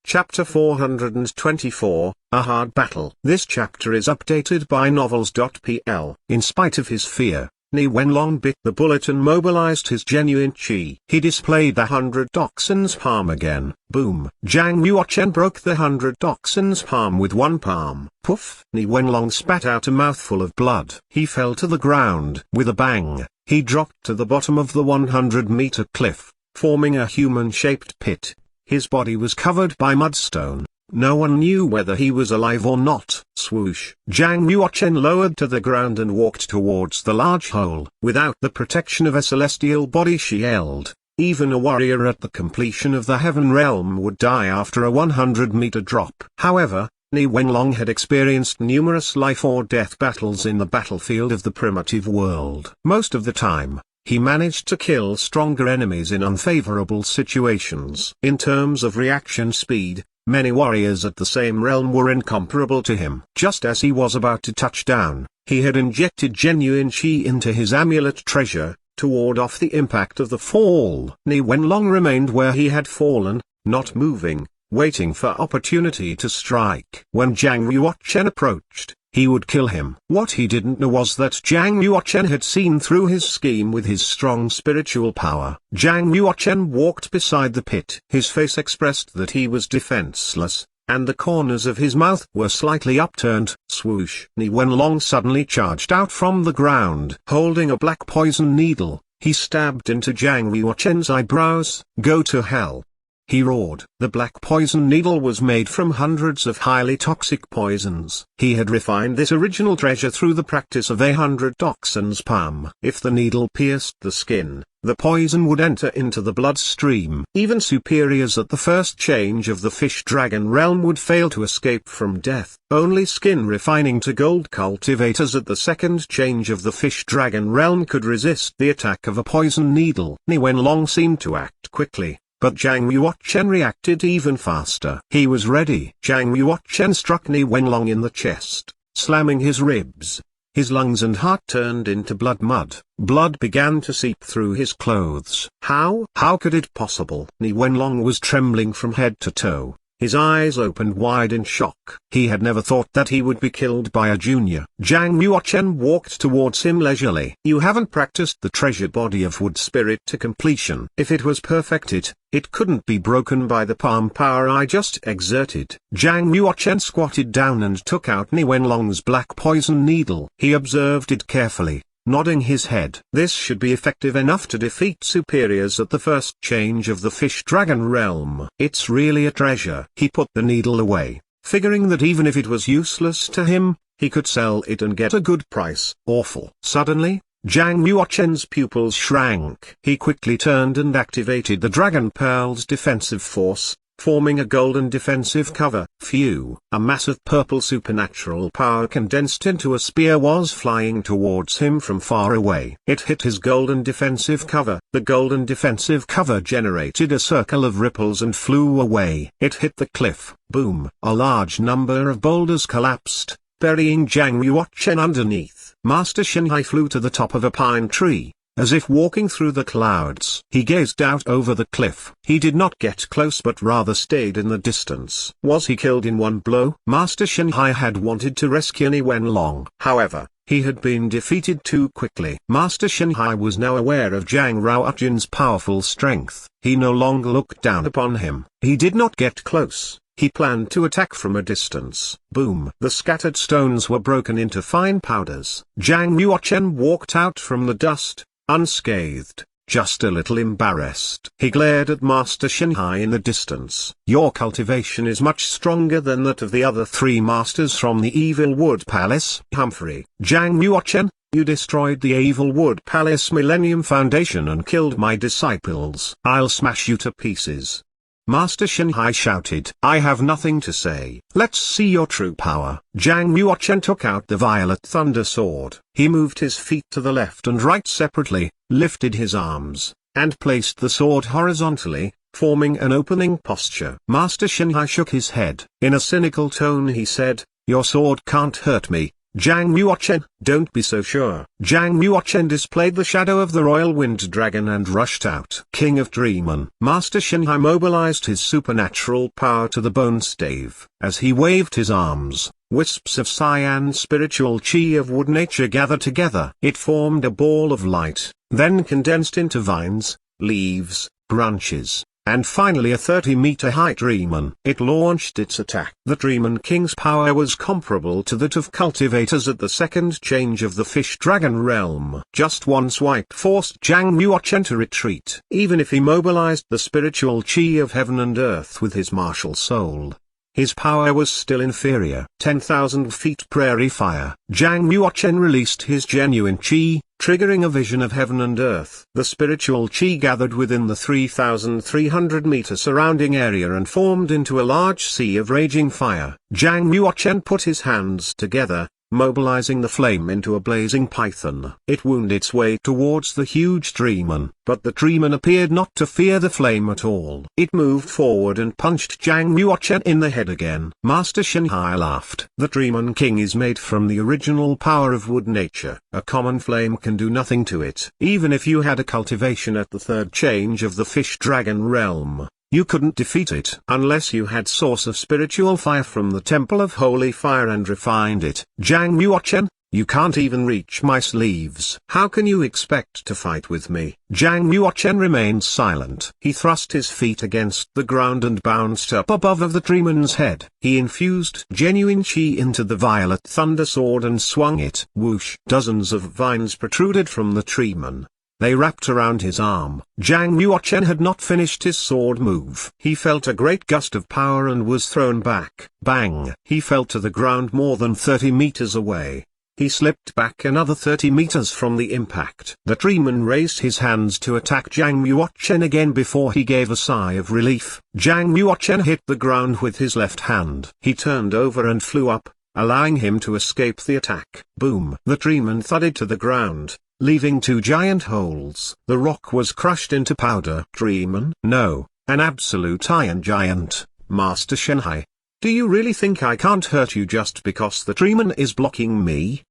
Chapter 424, A Hard Battle. This chapter is updated by Novels.pl. In spite of his fear, Ni Wenlong bit the bullet and mobilized his genuine chi. He displayed the 100 Toxin's palm again. Boom. Zhang Yuochen broke the 100 Toxin's palm with one palm. Poof. Ni Wenlong spat out a mouthful of blood. He fell to the ground. With a bang, he dropped to the bottom of the 100-meter cliff, forming a human-shaped pit. His body was covered by mudstone. No one knew whether he was alive or not. Swoosh. Zhang Yuochen lowered to the ground and walked towards the large hole. Without the protection of a celestial body, she yelled. Even a warrior at the completion of the heaven realm would die after a 100-meter drop. However, Ni Wenlong had experienced numerous life-or-death battles in the battlefield of the primitive world. Most of the time, he managed to kill stronger enemies in unfavorable situations. In terms of reaction speed, many warriors at the same realm were incomparable to him. Just as he was about to touch down, he had injected genuine chi into his amulet treasure, to ward off the impact of the fall. Ni Wenlong remained where he had fallen, not moving, waiting for opportunity to strike. When Zhang Yuochen approached, he would kill him. What he didn't know was that Zhang Yuochen had seen through his scheme with his strong spiritual power. Zhang Yuochen walked beside the pit. His face expressed that he was defenseless, and the corners of his mouth were slightly upturned. Swoosh. Ni Wenlong suddenly charged out from the ground. Holding a black poison needle, he stabbed into Zhang Yuochen's eyebrows. Go to hell! He roared. The black poison needle was made from hundreds of highly toxic poisons. He had refined this original treasure through the practice of 100 Toxin's palm. If the needle pierced the skin, the poison would enter into the bloodstream. Even superiors at the first change of the fish-dragon realm would fail to escape from death. Only skin refining to gold cultivators at the second change of the fish-dragon realm could resist the attack of a poison needle. Ni Wenlong seemed to act quickly, but Zhang Yuochen reacted even faster. He was ready. Zhang Yuochen struck Ni Wenlong in the chest, slamming his ribs. His lungs and heart turned into blood mud. Blood began to seep through his clothes. How could it possible? Ni Wenlong was trembling from head to toe. His eyes opened wide in shock. He had never thought that he would be killed by a junior. Zhang Yuochen walked towards him leisurely. You haven't practiced the treasure body of wood spirit to completion. If it was perfected, it couldn't be broken by the palm power I just exerted. Zhang Yuochen squatted down and took out Ni Wenlong's black poison needle. He observed it carefully, nodding his head. This should be effective enough to defeat superiors at the first change of the fish-dragon realm. It's really a treasure. He put the needle away, figuring that even if it was useless to him, he could sell it and get a good price. Awful. Suddenly, Zhang Yuochen's pupils shrank. He quickly turned and activated the Dragon Pearl's defensive force, forming a golden defensive cover. Phew! A mass of purple supernatural power condensed into a spear was flying towards him from far away. It hit his golden defensive cover. The golden defensive cover generated a circle of ripples and flew away. It hit the cliff. Boom! A large number of boulders collapsed, burying Zhang Yuochen underneath. Master Shenhai flew to the top of a pine tree, as if walking through the clouds. He gazed out over the cliff. He did not get close but rather stayed in the distance. Was he killed in one blow? Master Shenhai had wanted to rescue Ni Wenlong. However, he had been defeated too quickly. Master Shenhai was now aware of Zhang Ruojin's powerful strength. He no longer looked down upon him. He did not get close. He planned to attack from a distance. Boom! The scattered stones were broken into fine powders. Zhang Yuochen walked out from the dust, unscathed, just a little embarrassed. He glared at Master Shenhai in the distance. Your cultivation is much stronger than that of the other three masters from the Evil Wood Palace. Humphrey. Zhang Yuochen, you destroyed the Evil Wood Palace Millennium Foundation and killed my disciples. I'll smash you to pieces. Master Shenhai shouted. I have nothing to say. Let's see your true power. Zhang Yuochen took out the Violet Thunder Sword. He moved his feet to the left and right separately, lifted his arms, and placed the sword horizontally, forming an opening posture. Master Shenhai shook his head. In a cynical tone he said, your sword can't hurt me. Jiang Yuochen, don't be so sure. Jiang Yuochen displayed the shadow of the royal wind dragon and rushed out. King of Dreamon. Master Shenhai mobilized his supernatural power to the bone stave. As he waved his arms, wisps of cyan spiritual chi of wood nature gathered together. It formed a ball of light, then condensed into vines, leaves, branches, and finally a 30-meter high Dreamon. It launched its attack. The Dreamon King's power was comparable to that of cultivators at the second change of the Fish Dragon realm. Just one swipe forced Jiang Yuochen to retreat. Even if he mobilized the spiritual chi of heaven and earth with his martial soul, his power was still inferior. 10,000 feet prairie fire. Jiang Yuochen released his genuine chi, triggering a vision of heaven and earth. The spiritual chi gathered within the 3,300-meter surrounding area and formed into a large sea of raging fire. Jiang Yuochen put his hands together, mobilizing the flame into a blazing python. It wound its way towards the huge Dreamon, but the Dreamon appeared not to fear the flame at all. It moved forward and punched Jiang Yuochen in the head again. Master Shenhai laughed. The Dreamon King is made from the original power of wood nature. A common flame can do nothing to it. Even if you had a cultivation at the third change of the Fish Dragon realm, you couldn't defeat it unless you had source of spiritual fire from the Temple of Holy Fire and refined it. Jiang Yuochen, you can't even reach my sleeves. How can you expect to fight with me? Jiang Yuochen remained silent. He thrust his feet against the ground and bounced up above the Dreamon's head. He infused genuine chi into the violet thunder sword and swung it. Whoosh! Dozens of vines protruded from the Dreamon. They wrapped around his arm. Jiang Yuochen had not finished his sword move. He felt a great gust of power and was thrown back. Bang! He fell to the ground more than 30 meters away. He slipped back another 30 meters from the impact. The Dreamon raised his hands to attack Jiang Yuochen again before he gave a sigh of relief. Jiang Yuochen hit the ground with his left hand. He turned over and flew up, allowing him to escape the attack. Boom! The Dreamon thudded to the ground, leaving 2 giant holes. The rock was crushed into powder. Dreamon? No, an absolute iron giant. Master Shenhai, do you really think I can't hurt you just because the Dreamon is blocking me?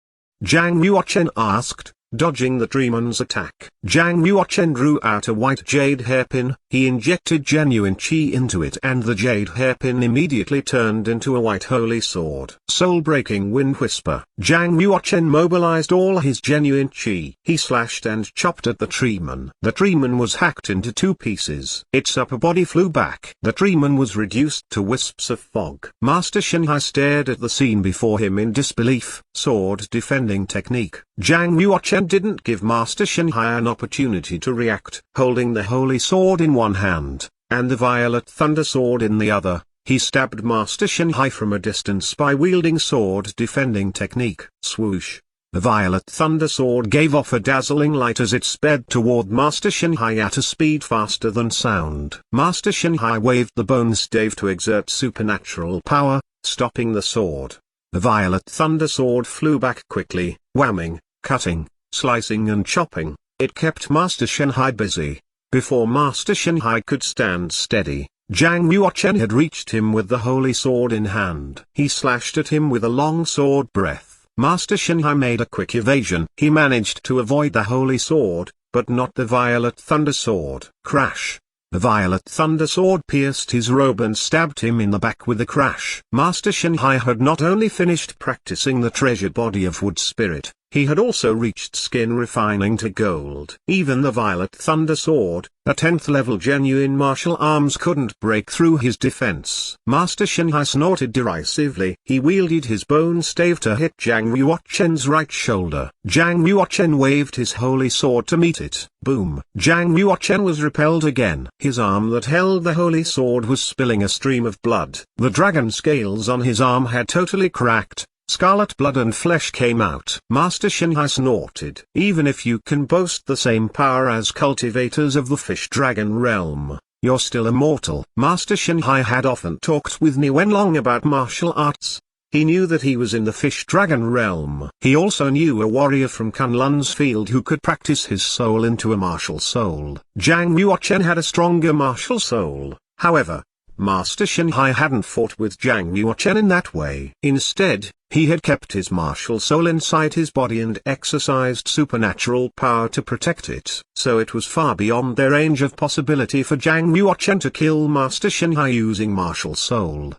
Jiang Yuochen asked, dodging the Dreamon's attack. Jiang Yuochen drew out a white jade hairpin. He injected genuine chi into it and the jade hairpin immediately turned into a white holy sword. Soul-breaking wind whisper. Jiang Yuochen mobilized all his genuine chi. He slashed and chopped at the Dreamon. The Dreamon was hacked into 2 pieces. Its upper body flew back. The Dreamon was reduced to wisps of fog. Master Shenhai stared at the scene before him in disbelief. Sword defending technique. Jiang Yuochen didn't give Master Shenhai an opportunity to react. Holding the holy sword in one hand, and the violet thunder sword in the other, he stabbed Master Shenhai from a distance by wielding sword defending technique. Swoosh! The violet thunder sword gave off a dazzling light as it sped toward Master Shenhai at a speed faster than sound. Master Shenhai waved the bone stave to exert supernatural power, stopping the sword. The violet thunder sword flew back quickly, whamming, cutting, slicing and chopping. It kept Master Shenhai busy. Before Master Shenhai could stand steady, Jiang Yuochen had reached him with the holy sword in hand. He slashed at him with a long sword breath. Master Shenhai made a quick evasion. He managed to avoid the holy sword, but not the violet thunder sword. Crash! The violet thunder sword pierced his robe and stabbed him in the back with a crash. Master Shenhai had not only finished practicing the treasure body of wood spirit, he had also reached skin refining to gold. Even the violet thunder sword, a 10th level genuine martial arms couldn't break through his defense. Master Shenhai snorted derisively. He wielded his bone stave to hit Jiang Yuochen's right shoulder. Jiang Yuochen waved his holy sword to meet it. Boom! Jiang Yuochen was repelled again. His arm that held the holy sword was spilling a stream of blood. The dragon scales on his arm had totally cracked. Scarlet blood and flesh came out. Master Shenhai snorted. Even if you can boast the same power as cultivators of the Fish Dragon realm, you're still immortal. Master Shenhai had often talked with Ni Wenlong about martial arts. He knew that he was in the Fish Dragon realm. He also knew a warrior from Kunlun's field who could practice his soul into a martial soul. Jiang Yuochen had a stronger martial soul, however. Master Shinhai hadn't fought with Zhang Yuochen in that way. Instead, he had kept his martial soul inside his body and exercised supernatural power to protect it. So it was far beyond their range of possibility for Zhang Yuochen to kill Master Shinhai using martial soul.